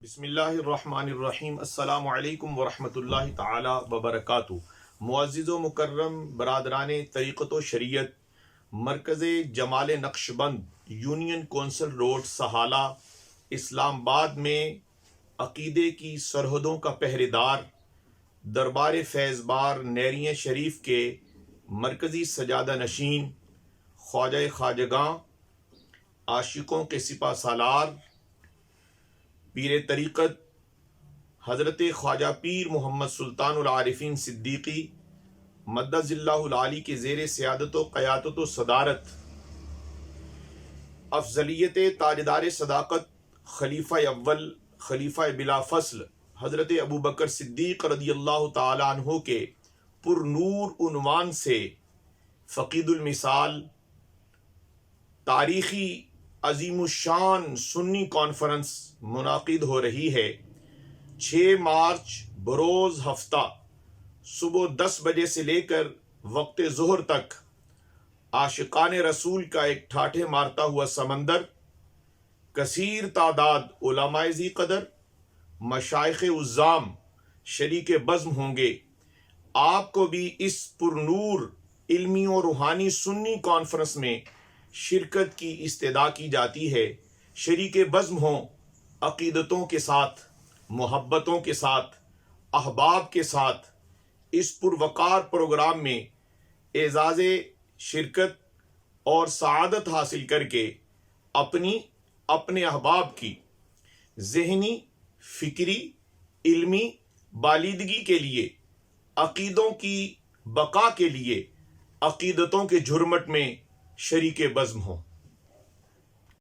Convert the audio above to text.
بسم اللہ الرحمن الرحیم۔ السلام علیکم ورحمۃ اللہ تعالی وبرکاتہ۔ معزز و مکرم برادران طریقت و شریعت، مرکز جمال Naqshband, union council road, Sihala, اسلام آباد میں عقیدے کی سرحدوں کا پہرے دار دربار فیض بار نیریاں شریف کے مرکزی سجادہ نشین، خواجہ خواجگاں، عاشقوں کے سپہ سالار، پیر طریقت حضرت خواجہ پیر محمد سلطان العارفین صدیقی مدظ اللہ العالی کے زیر سیادت و قیادت و صدارت، افضلیت تاجدار صداقت، خلیفہ اول، خلیفہ بلا فصل حضرت ابوبکر صدیق رضی اللہ تعالی عنہ کے پر نور عنوان سے فقید المثال تاریخی عظیم الشان سنی کانفرنس منعقد ہو رہی ہے۔ 6 مارچ بروز ہفتہ صبح 10 بجے سے لے کر وقت ظہر تک عاشقان رسول کا ایک ٹھاٹھے مارتا ہوا سمندر، کثیر تعداد علماء ذی قدر، مشائخ عظام شریک بزم ہوں گے۔ آپ کو بھی اس پرنور علمی اور روحانی سنی کانفرنس میں شرکت کی استدعا کی جاتی ہے۔ شریک بزم ہوں عقیدتوں کے ساتھ، محبتوں کے ساتھ، احباب کے ساتھ اس پروقار پروگرام میں اعزاز شرکت اور سعادت حاصل کر کے اپنے احباب کی ذہنی، فکری، علمی بالیدگی کے لیے، عقیدوں کی بقا کے لیے عقیدتوں کے جھرمٹ میں شریک بزم ہوں۔